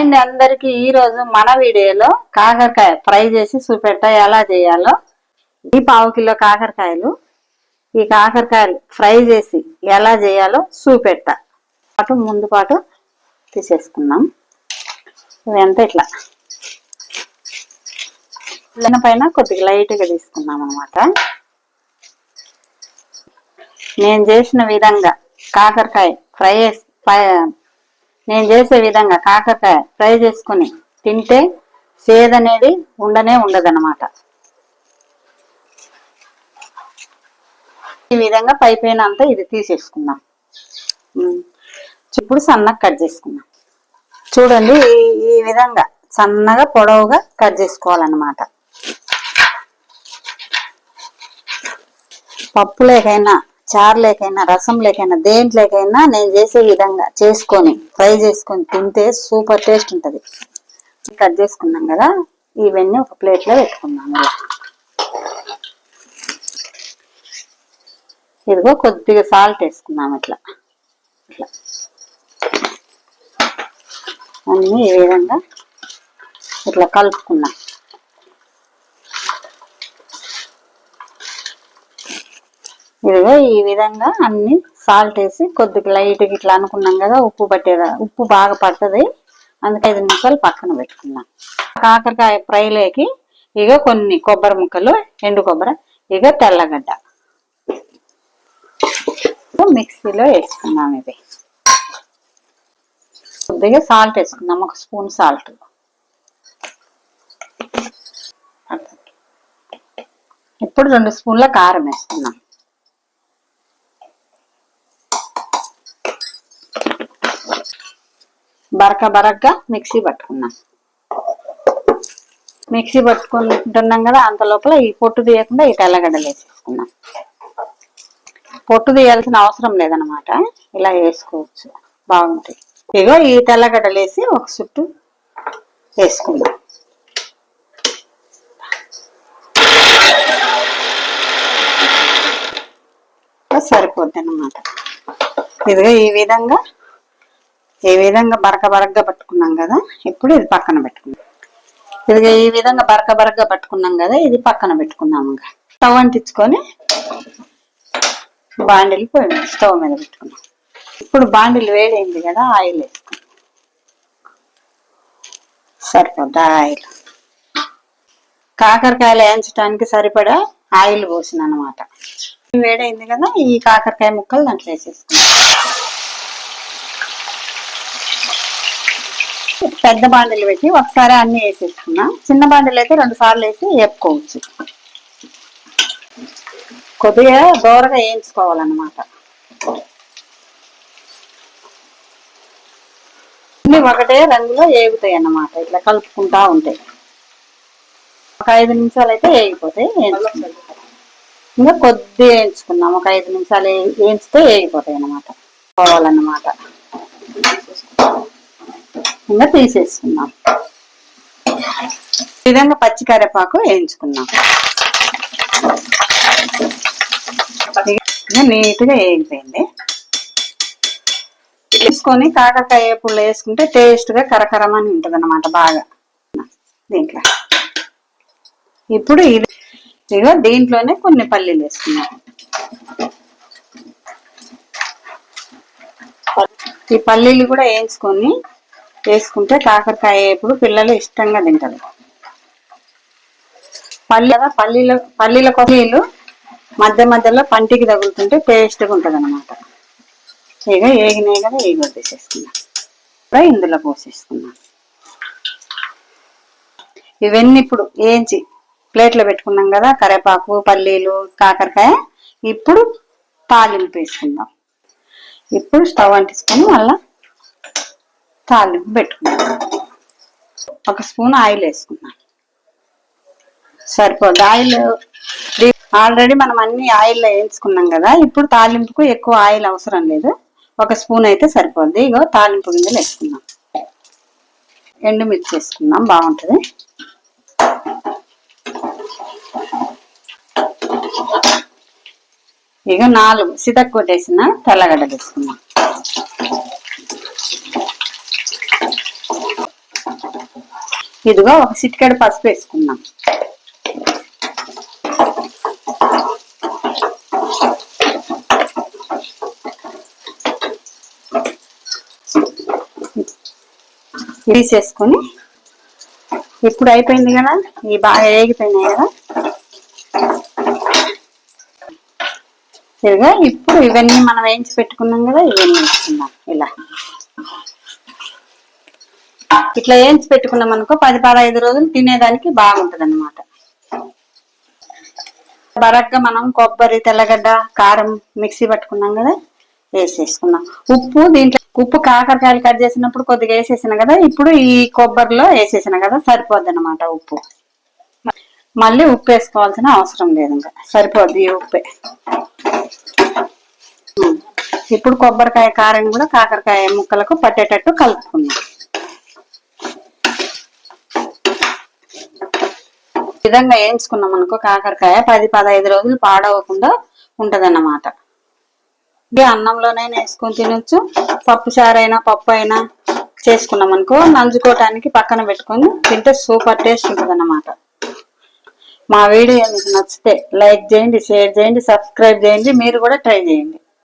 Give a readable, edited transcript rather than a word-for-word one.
And అందరికి ఈ రోజు మన వీడియోలో కాకరకాయ ఫ్రై చేసి చూపెట్టా ఎలా చేయాలో. ఈ 1/2 కిలో కాకరకాయలు, ఈ కాకరకాయలు ఫ్రై చేసి ఎలా చేయాలో చూపెట్టా. ముందు పాటు తీసేసుకున్నాం. ఇదంతా ఇట్లా పైన కొద్దిగా లైట్గా తీసుకున్నాం అన్నమాట. నేను చేసిన విధంగా కాకరకాయ నేను చేసే విధంగా కాకరకాయ ఫ్రై చేసుకుని తింటే సేద అనేది ఉండదన్నమాట. ఈ విధంగా పైన అంతా ఇది తీసేసుకున్నాం. ఇప్పుడు సన్నగా కట్ చేసుకున్నాం. చూడండి, ఈ విధంగా సన్నగా పొడవుగా కట్ చేసుకోవాలన్నమాట. పప్పు లేకైనా, చారు లేకైనా, రసం లేకైనా, దేంట్లోకైనా నేను చేసే విధంగా చేసుకొని ఫ్రై చేసుకొని తింటే సూపర్ టేస్ట్ ఉంటుంది. కట్ చేసుకున్నాం కదా, ఇవన్నీ ఒక ప్లేట్లో పెట్టుకున్నాం. ఇదిగో కొద్దిగా సాల్ట్ వేసుకున్నాం. ఇట్లా అన్నీ ఈ విధంగా ఇట్లా కలుపుకున్నాం. ఇదిగో ఈ విధంగా అన్ని సాల్ట్ వేసి కొద్దిగా లైట్గా ఇట్లా అనుకున్నాం కదా, ఉప్పు బాగా పడుతుంది. అందుకే 5 నిమిషాలు పక్కన పెట్టుకున్నాం. కాకరకాయ ఫ్రైలోకి ఇక కొన్ని కొబ్బరి ముక్కలు, ఎండు కొబ్బరి, ఇక తెల్లగడ్డ మిక్సీలో వేసుకున్నాం. ఇది కొద్దిగా సాల్ట్ వేసుకున్నాం, 1 స్పూన్ సాల్ట్. ఇప్పుడు 2 స్పూన్ల కారం వేసుకున్నాం. బరకగా మిక్సీ పట్టుకున్నాం. మిక్సీ పట్టుకుంటున్నాం కదా, అంత లోపల ఈ పొట్టు తీయకుండా ఈ తెల్లగడ్డలు వేసేసుకున్నాం. పొట్టు తీయాల్సిన అవసరం లేదనమాట, ఇలా వేసుకోవచ్చు, బాగుంటాయి. ఇగో ఈ తెల్లగడ్డలు వేసి ఒక చుట్టు వేసుకుందాం. సరిపోద్ది అన్నమాట. ఇదిగో ఈ విధంగా బరకగా పట్టుకున్నాం కదా, ఇప్పుడు ఇది పక్కన పెట్టుకున్నాం. ఇదిగో ఈ విధంగా బరకగా పట్టుకున్నాం కదా, ఇది పక్కన పెట్టుకున్నాం. ఇంకా స్టవ్ అంటించుకొని బాండిల్ స్టవ్ మీద పెట్టుకున్నాం. ఇప్పుడు బాండిల్ వేడైంది కదా, ఆయిల్ వేసుకున్నాం. సరిపోద్ది ఆయిల్. కాకరకాయలు వేయించడానికి సరిపడా ఆయిల్ పోసిన అనమాట. వేడైంది కదా, ఈ కాకరకాయ ముక్కలు దాంట్లో వేసేసుకున్నాం. పెద్ద బాండిలు పెట్టి ఒకసారి అన్ని వేసేసుకున్నా. చిన్న బాండిలు అయితే 2 సార్లు వేసి వేపుకోవచ్చు. కొద్దిగా దూరగా వేయించుకోవాలన్నమాట. అన్ని ఒకటే రంగులో వేగుతాయి అన్నమాట, ఇట్లా కలుపుకుంటా ఉంటాయి. ఒక 5 నిమిషాలు అయితే వేగిపోతాయి. ఇంకా కొద్దిగా వేయించుకున్నాం. ఒక 5 నిమిషాలు వేయించితే వేగిపోతాయి అన్నమాట. పోవాలన్నమాట. ఇంకా తీసేసుకున్నాం. ఈ విధంగా పచ్చి కరివేపాకు వేయించుకున్నాం. నీట్గా వేగిపోయింది. తీసుకొని కాకరకాయ వేపుల్లో వేసుకుంటే టేస్ట్గా కరకరమని ఉంటుంది అన్నమాట బాగా దీంట్లో. ఇప్పుడు ఇదిగో దీంట్లోనే కొన్ని పల్లీలు వేసుకున్నాం. ఈ పల్లీలు కూడా వేసుకుంటే కాకరకాయ వేపుడు పిల్లలు ఇష్టంగా తింటారు. పల్లీల కొమ్మలు మధ్య మధ్యలో పంటికి తగులుతుంటే టేస్ట్గా ఉంటుంది అన్నమాట. ఇక ఏగినాయి కదా, తీసేసుకున్నాం. ఇందులో పోసేసుకున్నాం. ఇవన్నీ ఇప్పుడు వేయించి ప్లేట్లో పెట్టుకున్నాం కదా, కరివేపాకు, పల్లీలు, కాకరకాయ. ఇప్పుడు తాలింపు వేసుకుందాం. ఇప్పుడు స్టవ్ అంటించుకొని మళ్ళా తాలింపు పెట్టుకున్నాం. 1 స్పూన్ ఆయిల్ వేసుకున్నాం. సరిపోద్ది ఆయిల్. ఆల్రెడీ మనం అన్ని ఆయిల్లో వేయించుకున్నాం కదా, ఇప్పుడు తాలింపుకు ఎక్కువ ఆయిల్ అవసరం లేదు. 1 స్పూన్ అయితే సరిపోద్ది. ఇగో తాలింపు గింజలు వేసుకున్నాం. ఎండుమిర్చి వేసుకున్నాం, బాగుంటుంది. ఇక 4 సితక్ కొట్టేసిన తెల్లగడ్డలు వేసుకున్నాం. ఇదిగో ఒక చిటికెడు పసుపు వేసుకున్నాం. తీసేసుకొని ఇప్పుడు అయిపోయింది కదా, ఇవి బాగా వేగిపోయినాయి కదా. ఇదిగా ఇప్పుడు ఇవన్నీ మనం వేయించి పెట్టుకున్నాం కదా, ఇవన్నీ వేసుకుందాం. ఇట్లా వేయించి పెట్టుకున్నాం అనుకో 10-15 రోజులు తినేదానికి బాగుంటది అన్నమాట. బరగ్గా మనం కొబ్బరి, తెల్లగడ్డ, కారం మిక్సీ పట్టుకున్నాం కదా, వేసేసుకున్నాం. ఉప్పు దీంట్లో ఉప్పు కాకరకాయలు కట్ చేసినప్పుడు కొద్దిగా వేసేసిన కదా, ఇప్పుడు ఈ కొబ్బరిలో వేసేసిన కదా సరిపోద్ది అన్నమాట ఉప్పు. మళ్ళీ ఉప్పు వేసుకోవాల్సిన అవసరం లేదు, ఇంకా సరిపోద్ది ఈ ఉప్పే. ఇప్పుడు కొబ్బరికాయ కారం కూడా కాకరకాయ ముక్కలకు పట్టేటట్టు కలుపుకుందాం. విధంగా వేయించుకున్నాం అనుకో కాకరకాయ 10-15 రోజులు పాడవకుండా ఉంటదన్నమాట. ఇది అన్నంలోనైనా వేసుకొని తినొచ్చు, పప్పు చారైనా పప్పు అయినా చేసుకున్నాం అనుకో నంజుకోవటానికి పక్కన పెట్టుకొని తింటే సూపర్ టేస్ట్ ఉంటుంది అన్నమాట. మా వీడియో మీకు నచ్చితే లైక్ చేయండి, షేర్ చేయండి, సబ్స్క్రైబ్ చేయండి. మీరు కూడా ట్రై చేయండి.